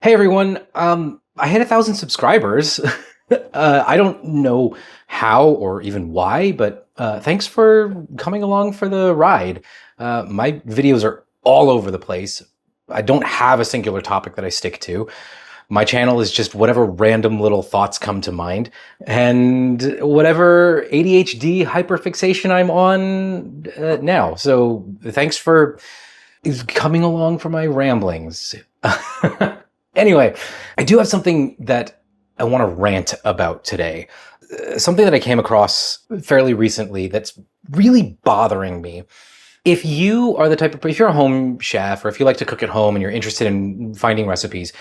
Hey everyone, I hit 1,000 subscribers. I don't know how or even why, but thanks for coming along for the ride. My videos are all over the place. I don't have a singular topic that I stick to. My channel is just whatever random little thoughts come to mind and whatever ADHD hyperfixation I'm on now. So thanks for coming along for my ramblings. Anyway, I do have something that I want to rant about today. Something that I came across fairly recently that's really bothering me. If you are the type of, if you're a home chef or if you like to cook at home and you're interested in finding recipes,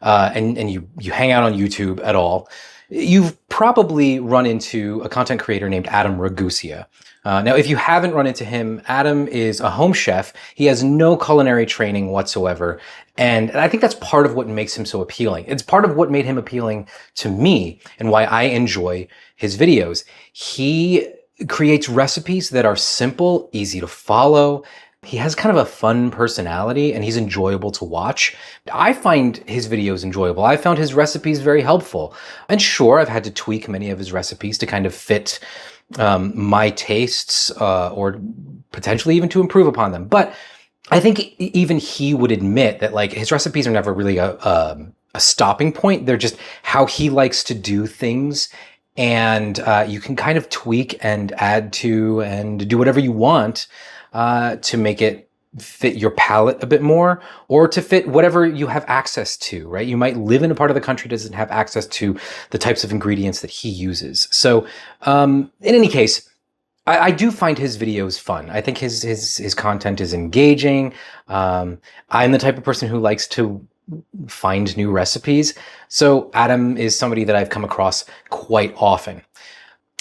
and you hang out on YouTube at all, you've probably run into a content creator named Adam Ragusea. Now, if you haven't run into him, Adam is a home chef. He has no culinary training whatsoever. And I think that's part of what makes him so appealing. It's part of what made him appealing to me and why I enjoy his videos. He creates recipes that are simple, easy to follow. He has kind of a fun personality and he's enjoyable to watch. I find his videos enjoyable. I found his recipes very helpful. And sure, I've had to tweak many of his recipes to kind of fit my tastes or potentially even to improve upon them. But I think even he would admit that like his recipes are never really a stopping point. They're just how he likes to do things. And you can kind of tweak and add to and do whatever you want to make it fit your palate a bit more or to fit whatever you have access to, right? You might live in a part of the country that doesn't have access to the types of ingredients that he uses. So in any case, I do find his videos fun. I think his content is engaging. I'm the type of person who likes to find new recipes. So Adam is somebody that I've come across quite often.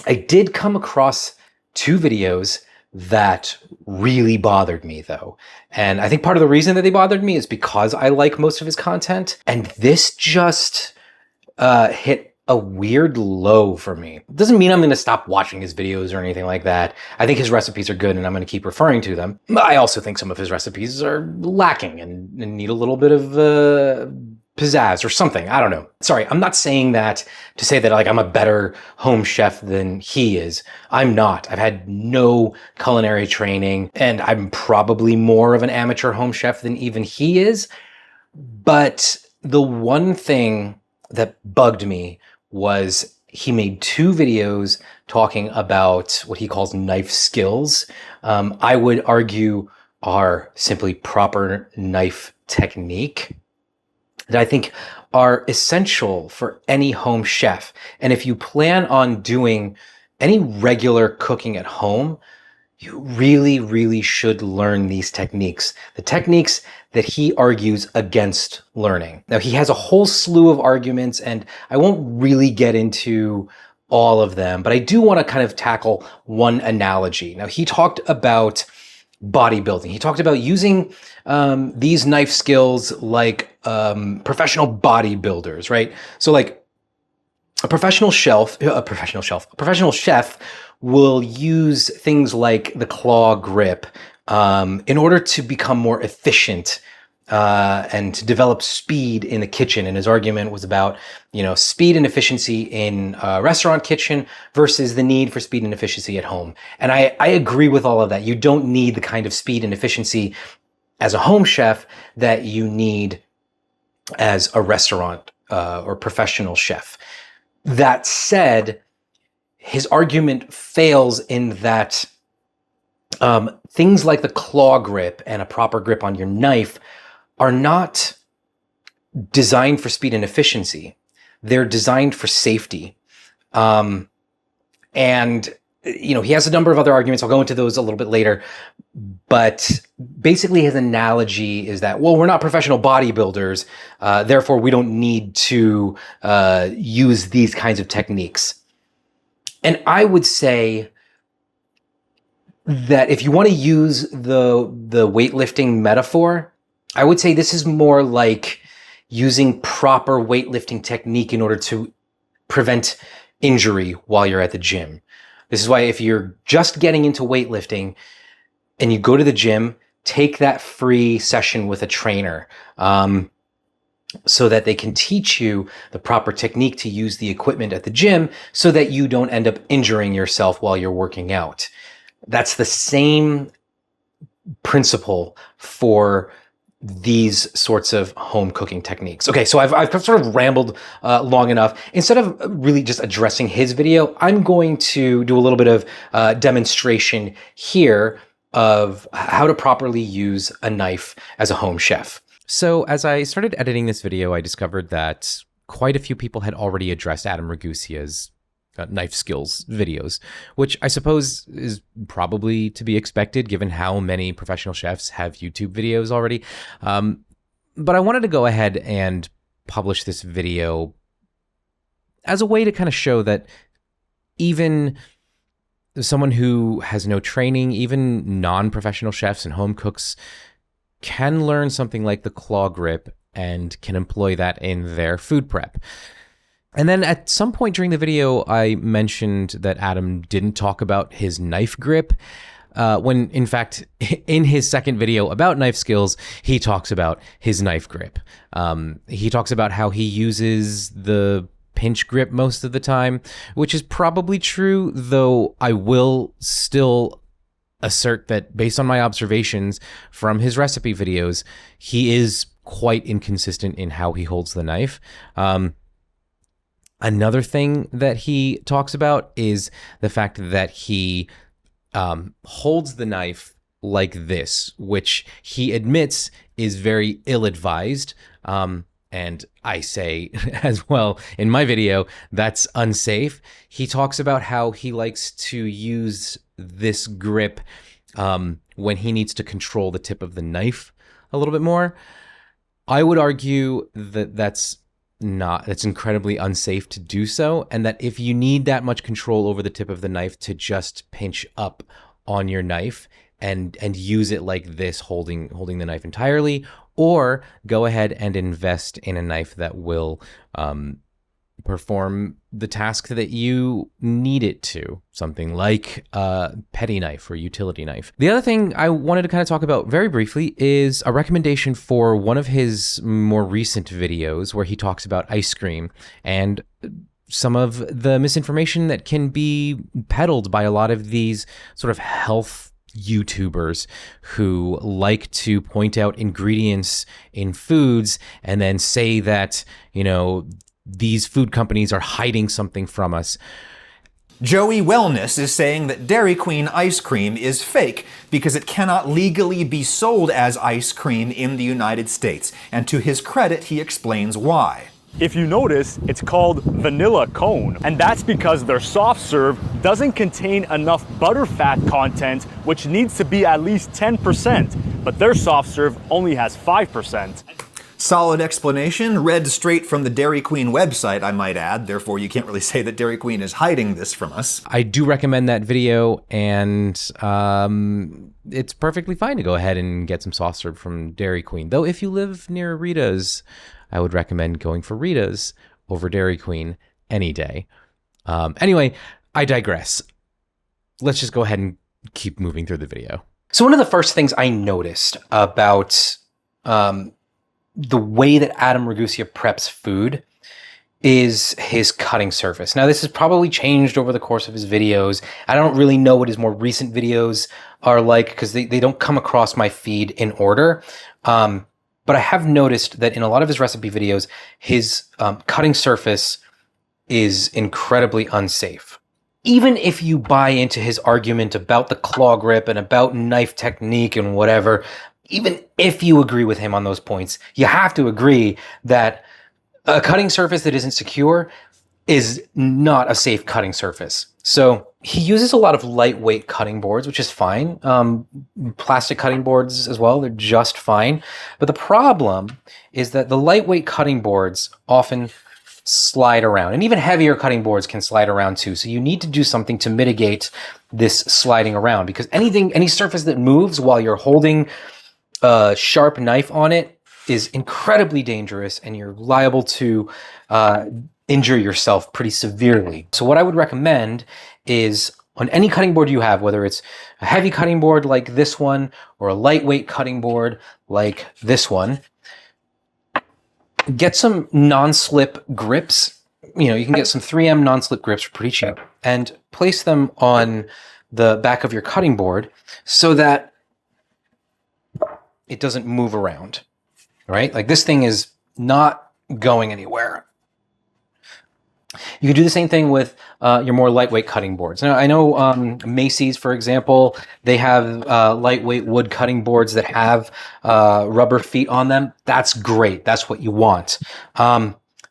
I did come across two videos that really bothered me though. And I think part of the reason that they bothered me is because I like most of his content. And this just hit a weird low for me. It doesn't mean I'm going to stop watching his videos or anything like that. I think his recipes are good and I'm going to keep referring to them. I also think some of his recipes are lacking and need a little bit of pizzazz or something. I don't know. Sorry, I'm not saying that to say that like I'm a better home chef than he is. I'm not. I've had no culinary training and I'm probably more of an amateur home chef than even he is. But the one thing that bugged me was he made two videos talking about what he calls knife skills. I would argue are simply proper knife technique that I think are essential for any home chef. And if you plan on doing any regular cooking at home, you really, really should learn these techniques. The techniques that he argues against learning. Now, he has a whole slew of arguments, and I won't really get into all of them, but I do want to kind of tackle one analogy. Now, he talked about bodybuilding. He talked about using these knife skills like professional bodybuilders, right? So like a professional chef will use things like the claw grip in order to become more efficient and to develop speed in the kitchen. And his argument was about, speed and efficiency in a restaurant kitchen versus the need for speed and efficiency at home. And I agree with all of that. You don't need the kind of speed and efficiency as a home chef that you need as a restaurant or professional chef. That said, his argument fails in that things like the claw grip and a proper grip on your knife are not designed for speed and efficiency. They're designed for safety. And, he has a number of other arguments. I'll go into those a little bit later. But basically his analogy is that, well, we're not professional bodybuilders. Therefore, we don't need to use these kinds of techniques. And I would say that if you want to use the weightlifting metaphor, I would say this is more like using proper weightlifting technique in order to prevent injury while you're at the gym. This is why if you're just getting into weightlifting and you go to the gym, take that free session with a trainer. so that they can teach you the proper technique to use the equipment at the gym so that you don't end up injuring yourself while you're working out. That's the same principle for these sorts of home cooking techniques. Okay, so I've sort of rambled long enough. Instead of really just addressing his video, I'm going to do a little bit of demonstration here of how to properly use a knife as a home chef. So as I started editing this video, I discovered that quite a few people had already addressed Adam Ragusea's knife skills videos, which I suppose is probably to be expected given how many professional chefs have YouTube videos already. But I wanted to go ahead and publish this video as a way to kind of show that even someone who has no training, even non-professional chefs and home cooks, can learn something like the claw grip and can employ that in their food prep. And then at some point during the video, I mentioned that Adam didn't talk about his knife grip, when in fact, in his second video about knife skills, he talks about his knife grip. He talks about how he uses the pinch grip most of the time, which is probably true, though I will still assert that based on my observations from his recipe videos, he is quite inconsistent in how he holds the knife. Another thing that he talks about is the fact that he holds the knife like this, which he admits is very ill-advised. And I say as well in my video, that's unsafe. He talks about how he likes to use this grip when he needs to control the tip of the knife a little bit more. I would argue that that's incredibly unsafe to do so, and that if you need that much control over the tip of the knife to just pinch up on your knife and use it like this, holding the knife entirely, or go ahead and invest in a knife that will perform the task that you need it to, something like a petty knife or utility knife. The other thing I wanted to kind of talk about very briefly is a recommendation for one of his more recent videos where he talks about ice cream and some of the misinformation that can be peddled by a lot of these sort of health YouTubers who like to point out ingredients in foods and then say that, these food companies are hiding something from us. Joey Wellness is saying that Dairy Queen ice cream is fake because it cannot legally be sold as ice cream in the United States. And to his credit, he explains why. If you notice, it's called vanilla cone, and that's because their soft serve doesn't contain enough butterfat content, which needs to be at least 10%, but their soft serve only has 5%. Solid explanation, read straight from the Dairy Queen website, I might add. Therefore, you can't really say that Dairy Queen is hiding this from us. I do recommend that video, and it's perfectly fine to go ahead and get some soft serve from Dairy Queen. Though if you live near Rita's, I would recommend going for Rita's over Dairy Queen any day. Anyway, I digress. Let's just go ahead and keep moving through the video. So one of the first things I noticed about the way that Adam Ragusea preps food is his cutting surface. Now, this has probably changed over the course of his videos. I don't really know what his more recent videos are like because they don't come across my feed in order. But I have noticed that in a lot of his recipe videos, his cutting surface is incredibly unsafe. Even if you buy into his argument about the claw grip and about knife technique and whatever, even if you agree with him on those points, you have to agree that a cutting surface that isn't secure is not a safe cutting surface. So he uses a lot of lightweight cutting boards, which is fine. Plastic cutting boards as well, they're just fine. But the problem is that the lightweight cutting boards often slide around, and even heavier cutting boards can slide around too. So you need to do something to mitigate this sliding around, because any surface that moves while you're holding a sharp knife on it is incredibly dangerous, and you're liable to injure yourself pretty severely. So what I would recommend is on any cutting board you have, whether it's a heavy cutting board like this one or a lightweight cutting board like this one, get some non-slip grips. You know, you can get some 3M non-slip grips for pretty cheap and place them on the back of your cutting board so that it doesn't move around, right? Like this thing is not going anywhere. You can do the same thing with your more lightweight cutting boards. Now, I know Macy's, for example, they have lightweight wood cutting boards that have rubber feet on them. That's great. That's what you want.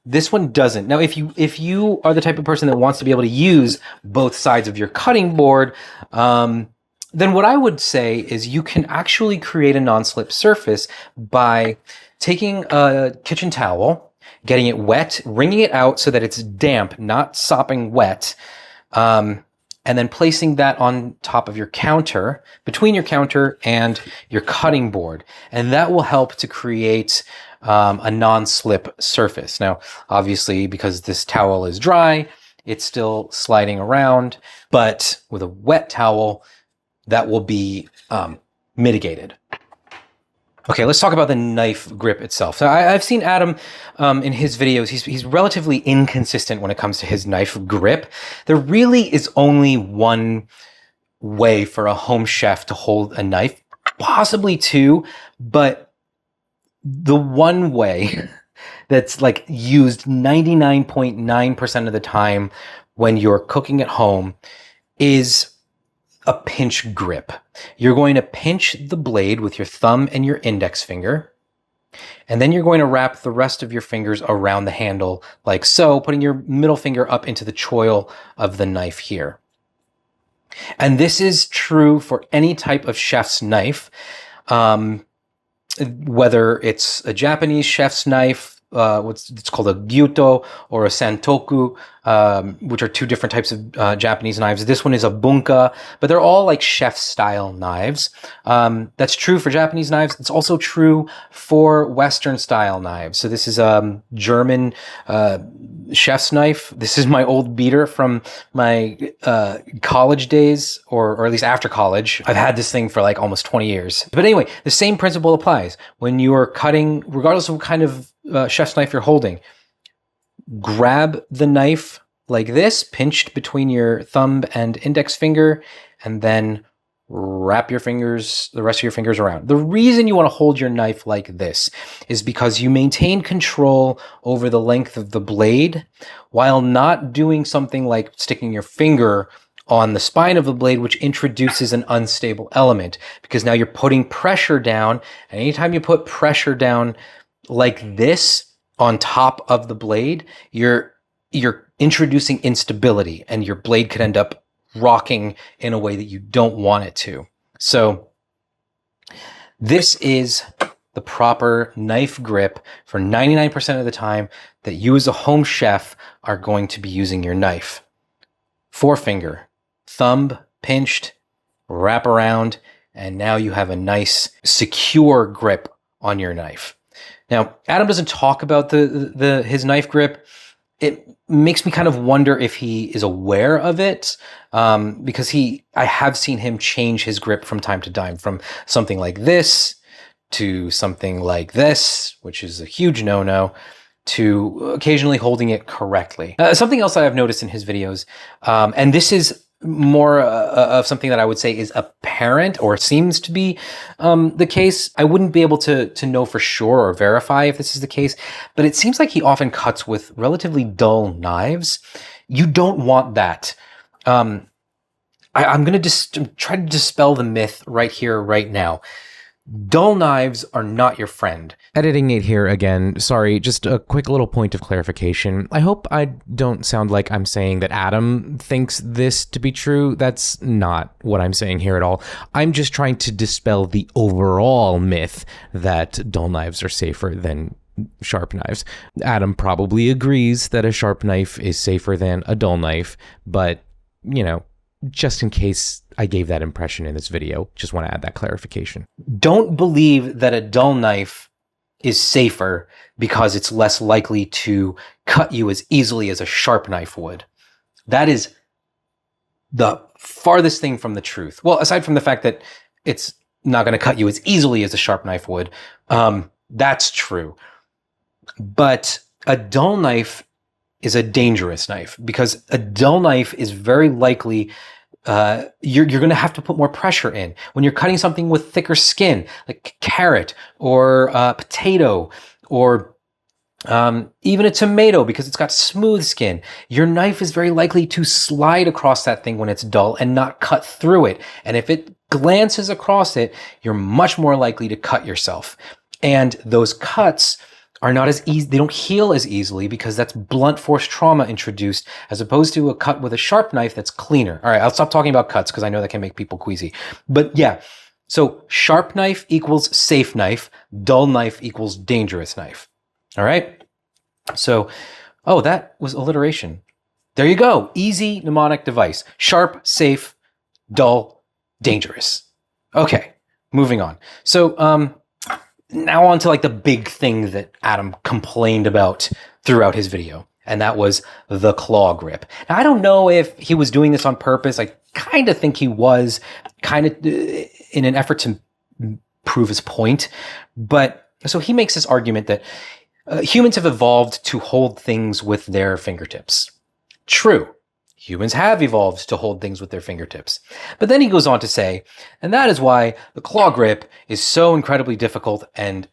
This one doesn't. Now, if you are the type of person that wants to be able to use both sides of your cutting board, then what I would say is you can actually create a non-slip surface by taking a kitchen towel, getting it wet, wringing it out so that it's damp, not sopping wet, and then placing that on top of your counter, between your counter and your cutting board. And that will help to create a non-slip surface. Now, obviously, because this towel is dry, it's still sliding around, but with a wet towel, that will be mitigated. Okay, let's talk about the knife grip itself. So I've seen Adam in his videos. He's relatively inconsistent when it comes to his knife grip. There really is only one way for a home chef to hold a knife, possibly two, but the one way that's like used 99.9% of the time when you're cooking at home is a pinch grip. You're going to pinch the blade with your thumb and your index finger, and then you're going to wrap the rest of your fingers around the handle like so, putting your middle finger up into the choil of the knife here. And this is true for any type of chef's knife, whether it's a Japanese chef's knife, it's called a gyuto or a santoku, which are two different types of Japanese knives. This one is a bunka, but they're all like chef-style knives. That's true for Japanese knives. It's also true for Western-style knives. So this is a German chef's knife. This is my old beater from my college days, or at least after college. I've had this thing for like almost 20 years. But anyway, the same principle applies. When you are cutting, regardless of what kind of chef's knife you're holding, grab the knife like this, pinched between your thumb and index finger, and then wrap your fingers, the rest of your fingers around. The reason you want to hold your knife like this is because you maintain control over the length of the blade while not doing something like sticking your finger on the spine of the blade, which introduces an unstable element, because now you're putting pressure down, and anytime you put pressure down like this on top of the blade, you're introducing instability, and your blade could end up rocking in a way that you don't want it to. So this is the proper knife grip for 99% of the time that you as a home chef are going to be using your knife. Forefinger, thumb pinched, wrap around, and now you have a nice secure grip on your knife. Now, Adam doesn't talk about his knife grip. It makes me kind of wonder if he is aware of it, because I have seen him change his grip from time to time, from something like this to something like this, which is a huge no-no, to occasionally holding it correctly. Something else I have noticed in his videos, and this is more of something that I would say is apparent or seems to be the case. I wouldn't be able to know for sure or verify if this is the case, but it seems like he often cuts with relatively dull knives. You don't want that. I'm going to try to dispel the myth right here, right now. Dull knives are not your friend. Editing Nate here again. Sorry, just a quick little point of clarification. I hope I don't sound like I'm saying that Adam thinks this to be true. That's not what I'm saying here at all. I'm just trying to dispel the overall myth that dull knives are safer than sharp knives. Adam probably agrees that a sharp knife is safer than a dull knife, but, you know, just in case I gave that impression in this video, just want to add that clarification. Don't believe that a dull knife is safer because it's less likely to cut you as easily as a sharp knife would. That is the farthest thing from the truth. Well, aside from the fact that it's not going to cut you as easily as a sharp knife would, that's true. But a dull knife is a dangerous knife because a dull knife is very likely you're going to have to put more pressure in. When you're cutting something with thicker skin, like carrot or potato or even a tomato, because it's got smooth skin, your knife is very likely to slide across that thing when it's dull and not cut through it. And if it glances across it, you're much more likely to cut yourself. And those cuts are not as easy, they don't heal as easily because that's blunt force trauma introduced, as opposed to a cut with a sharp knife that's cleaner. All right, I'll stop talking about cuts because I know that can make people queasy. But yeah, so sharp knife equals safe knife, dull knife equals dangerous knife. All right? So, oh, that was alliteration. There you go. Easy mnemonic device. Sharp, safe, dull, dangerous. Okay, moving on. So, now on to like the big thing that Adam complained about throughout his video, and that was the claw grip. Now, I don't know if he was doing this on purpose. I kind of think he was, kind of in an effort to prove his point. But so he makes this argument that humans have evolved to hold things with their fingertips. True. Humans have evolved to hold things with their fingertips. But then he goes on to say, and that is why the claw grip is so incredibly difficult and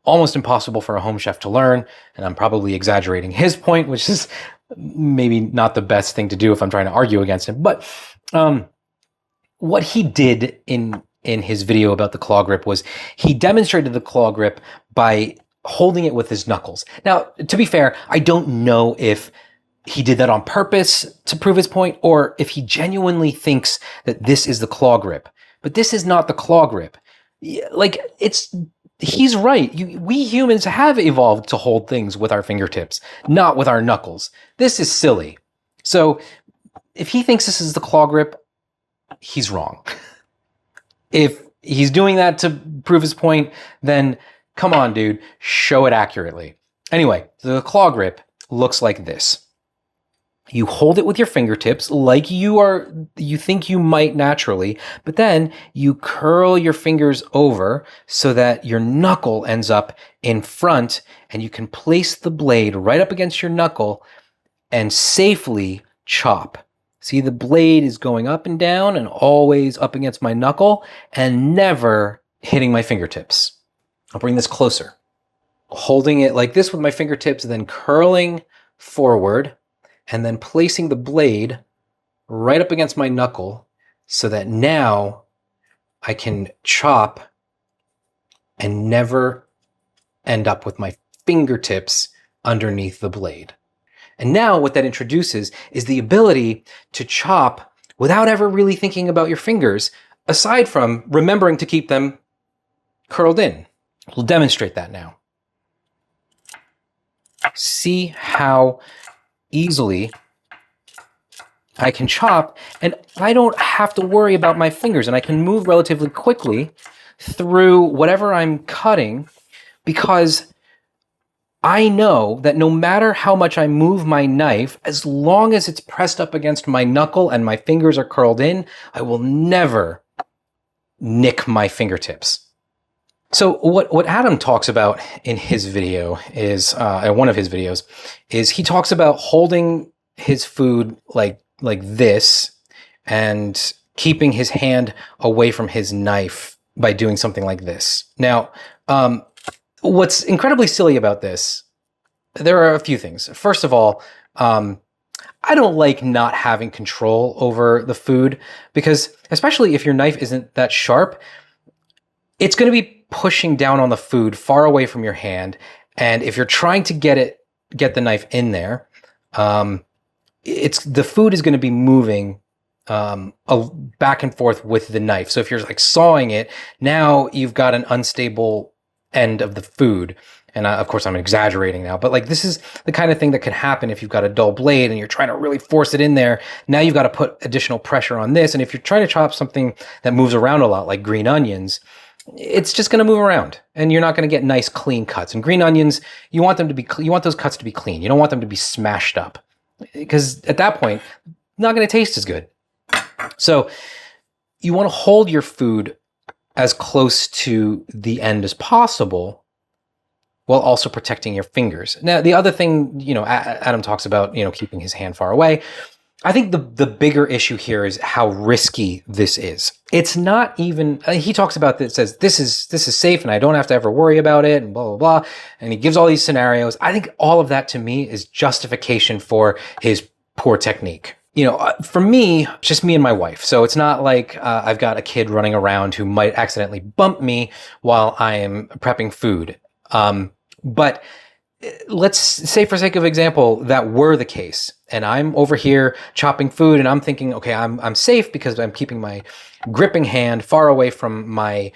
almost impossible for a home chef to learn. And I'm probably exaggerating his point, which is maybe not the best thing to do if I'm trying to argue against him. But what he did in his video about the claw grip was he demonstrated the claw grip by holding it with his knuckles. Now, to be fair, I don't know if he did that on purpose to prove his point, or if he genuinely thinks that this is the claw grip. But this is not the claw grip. Like, he's right. We humans have evolved to hold things with our fingertips, not with our knuckles. This is silly. So, if he thinks this is the claw grip, he's wrong. If he's doing that to prove his point, then come on, dude, show it accurately. Anyway, the claw grip looks like this. You hold it with your fingertips like you think you might naturally, but then you curl your fingers over so that your knuckle ends up in front, and you can place the blade right up against your knuckle and safely chop. See, the blade is going up and down and always up against my knuckle and never hitting my fingertips. I'll bring this closer. Holding it like this with my fingertips, then curling forward, and then placing the blade right up against my knuckle so that now I can chop and never end up with my fingertips underneath the blade. And now what that introduces is the ability to chop without ever really thinking about your fingers, aside from remembering to keep them curled in. We'll demonstrate that now. See how easily I can chop, and I don't have to worry about my fingers, and I can move relatively quickly through whatever I'm cutting, because I know that no matter how much I move my knife, as long as it's pressed up against my knuckle and my fingers are curled in, I will never nick my fingertips. So what Adam talks about in his video is, one of his videos, is he talks about holding his food like this and keeping his hand away from his knife by doing something like this. Now, what's incredibly silly about this, there are a few things. First of all, I don't like not having control over the food, because especially if your knife isn't that sharp, it's going to be pushing down on the food far away from your hand. And if you're trying to get the knife in there, the food is going to be moving back and forth with the knife. So if you're like sawing it, now you've got an unstable end of the food. And of course I'm exaggerating now, but like this is the kind of thing that can happen if you've got a dull blade and you're trying to really force it in there. Now you've got to put additional pressure on this. And if you're trying to chop something that moves around a lot, like green onions, it's just going to move around, and you're not going to get nice clean cuts. And green onions, you want those cuts to be clean. You don't want them to be smashed up, because at that point, not going to taste as good. So you want to hold your food as close to the end as possible, while also protecting your fingers. Now, the other thing, Adam talks about, keeping his hand far away. I think the bigger issue here is how risky this is. It's not even, he talks about this, says this is safe and I don't have to ever worry about it and blah, blah, blah. And he gives all these scenarios. I think all of that to me is justification for his poor technique. For me, just me and my wife. So it's not like I've got a kid running around who might accidentally bump me while I am prepping food. But let's say, for sake of example, that were the case, and I'm over here chopping food, and I'm thinking, okay, I'm safe because I'm keeping my gripping hand far away from my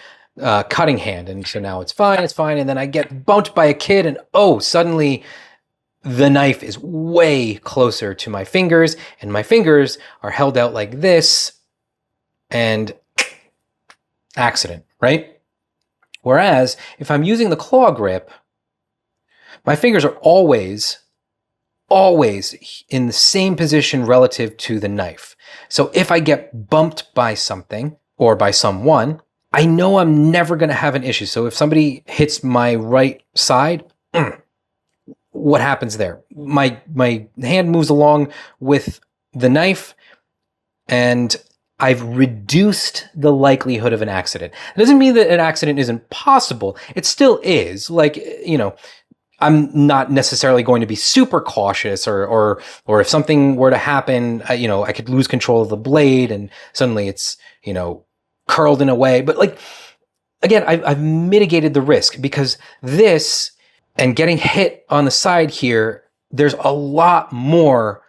cutting hand, and so now it's fine. And then I get bumped by a kid, and suddenly the knife is way closer to my fingers, and my fingers are held out like this, and accident, right? Whereas if I'm using the claw grip, my fingers are always in the same position relative to the knife. So if I get bumped by something or by someone, I know I'm never going to have an issue. So if somebody hits my right side, what happens there? My hand moves along with the knife, and I've reduced the likelihood of an accident. It doesn't mean that an accident isn't possible. It still is. I'm not necessarily going to be super cautious, or if something were to happen, I could lose control of the blade and suddenly it's, curled in a way. But again, I've mitigated the risk, because this and getting hit on the side here, there's a lot more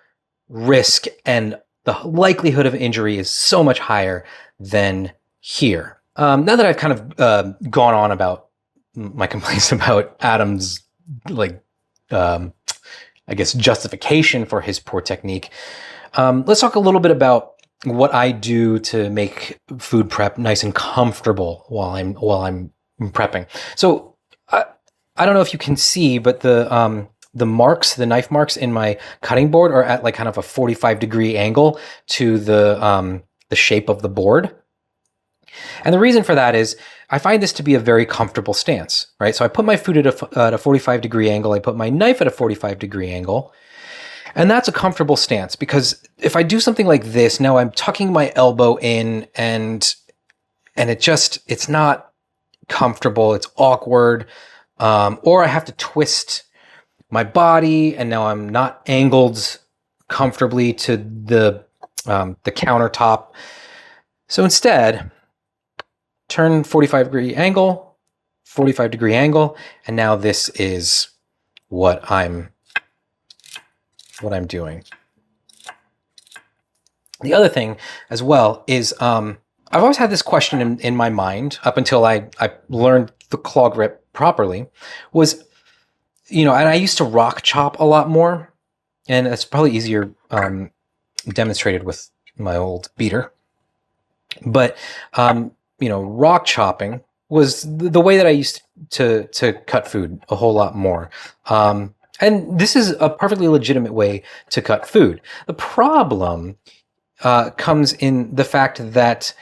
risk, and the likelihood of injury is so much higher than here. Now that I've kind of gone on about my complaints about Adam's justification for his poor technique, let's talk a little bit about what I do to make food prep nice and comfortable while I'm prepping. So I don't know if you can see, but the knife marks in my cutting board are at kind of a 45-degree angle to the shape of the board. And the reason for that is I find this to be a very comfortable stance, right? So I put my food at a 45-degree angle. I put my knife at a 45-degree angle. And that's a comfortable stance, because if I do something like this, now I'm tucking my elbow in, and it's not comfortable. It's awkward. Or I have to twist my body, and now I'm not angled comfortably to the countertop. So instead, turn 45-degree angle, 45-degree angle, and now this is what I'm doing. The other thing as well is I've always had this question in my mind up until I learned the claw grip properly, was, and I used to rock chop a lot more, and it's probably easier demonstrated with my old beater. But rock chopping was the way that I used to cut food a whole lot more. And this is a perfectly legitimate way to cut food. The problem comes in the fact that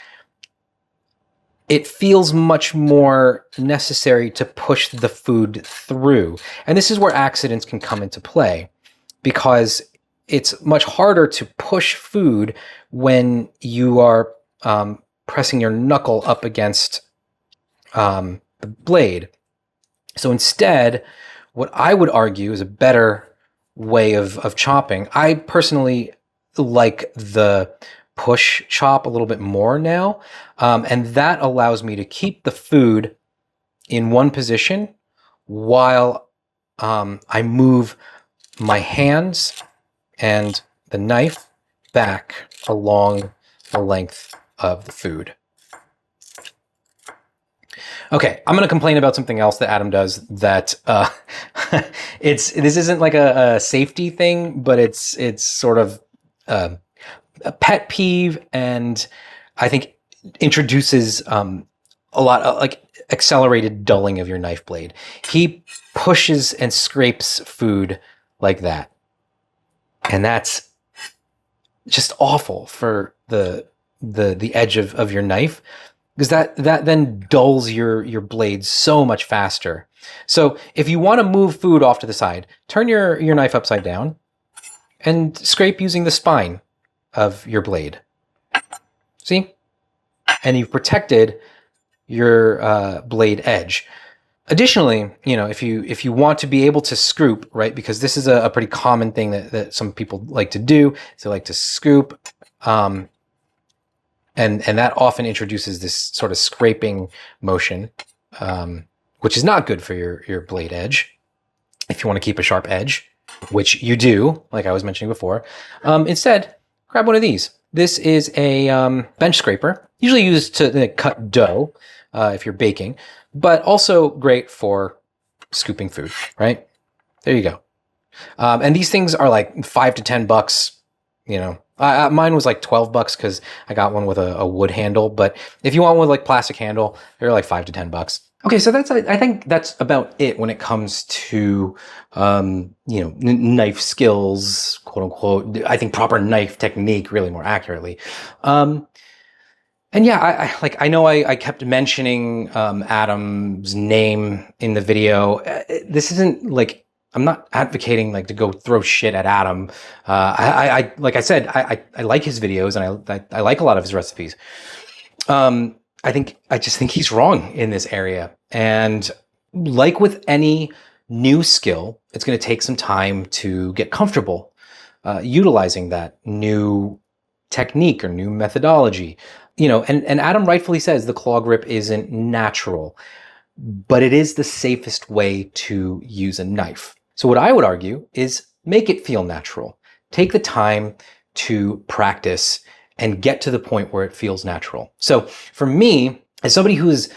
it feels much more necessary to push the food through. And this is where accidents can come into play, because it's much harder to push food when you are pressing your knuckle up against the blade. So instead, what I would argue is a better way of chopping. I personally like the push chop a little bit more now, and that allows me to keep the food in one position while I move my hands and the knife back along the length of the food. Okay, I'm going to complain about something else that Adam does that this isn't like a safety thing, but it's sort of a pet peeve, and I think introduces a lot of accelerated dulling of your knife blade. He pushes and scrapes food like that, and that's just awful for the edge of your knife. because that then dulls your blade so much faster. So if you want to move food off to the side, turn your knife upside down and scrape using the spine of your blade. See? And you've protected your blade edge. Additionally, if you want to be able to scoop, right, because this is a pretty common thing that some people like to do, is they like to scoop, and that often introduces this sort of scraping motion, which is not good for your blade edge. If you want to keep a sharp edge, which you do, like I was mentioning before, instead, grab one of these. This is a bench scraper, usually used to cut dough if you're baking, but also great for scooping food, right? There you go. And these things are like $5 to $10. Mine was like $12 because I got one with a wood handle. But if you want one with like plastic handle, they're like $5 to $10. Okay, so I think that's about it when it comes to knife skills, quote unquote. I think proper knife technique, really more accurately. And yeah, I know I kept mentioning Adam's name in the video. This isn't like, I'm not advocating like to go throw shit at Adam. I like I said, I like his videos and I like a lot of his recipes. I just think he's wrong in this area. And like with any new skill, it's going to take some time to get comfortable utilizing that new technique or new methodology. And Adam rightfully says the claw grip isn't natural, but it is the safest way to use a knife. So what I would argue is make it feel natural. Take the time to practice and get to the point where it feels natural. So for me, as somebody who has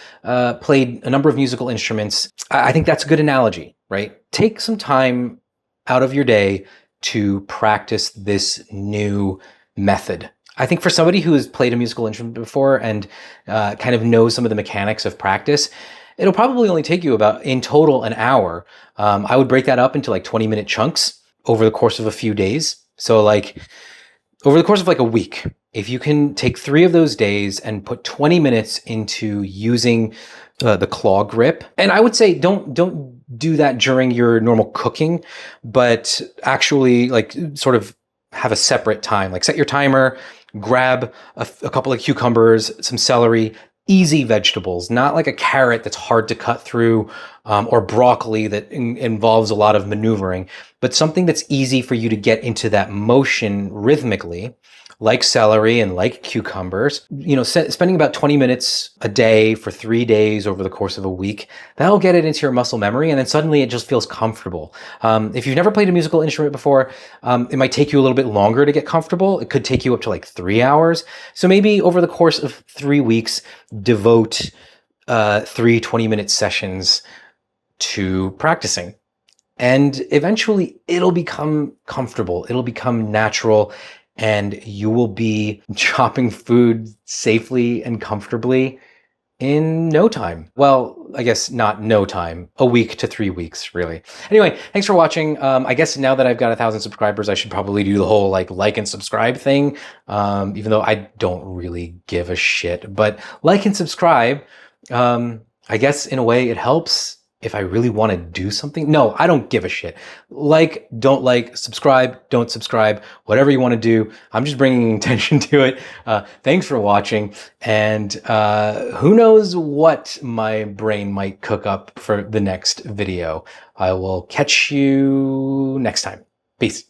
played a number of musical instruments, I think that's a good analogy, right? Take some time out of your day to practice this new method. I think for somebody who has played a musical instrument before and kind of knows some of the mechanics of practice, it'll probably only take you about, in total, an hour. I would break that up into like 20-minute chunks over the course of a few days. So like over the course of like a week, if you can take 3 of those days and put 20 minutes into using the claw grip, and I would say don't do that during your normal cooking, but actually like sort of have a separate time. Like set your timer, grab a couple of cucumbers, some celery, easy vegetables, not like a carrot that's hard to cut through, or broccoli that involves a lot of maneuvering, but something that's easy for you to get into that motion rhythmically, like celery and like cucumbers. Spending about 20 minutes a day for 3 days over the course of a week, that'll get it into your muscle memory, and then suddenly it just feels comfortable. If you've never played a musical instrument before, it might take you a little bit longer to get comfortable. It could take you up to like 3 hours. So maybe over the course of 3 weeks, devote 3 20-minute sessions to practicing. And eventually it'll become comfortable. It'll become natural. And you will be chopping food safely and comfortably in no time. Well, I guess not no time, a week to 3 weeks, really. Anyway, thanks for watching. I guess now that I've got 1,000 subscribers, I should probably do the whole like and subscribe thing, even though I don't really give a shit. But like and subscribe, I guess in a way it helps if I really want to do something. No, I don't give a shit. Like, don't like, subscribe, don't subscribe, whatever you want to do. I'm just bringing attention to it. Thanks for watching. And who knows what my brain might cook up for the next video. I will catch you next time. Peace.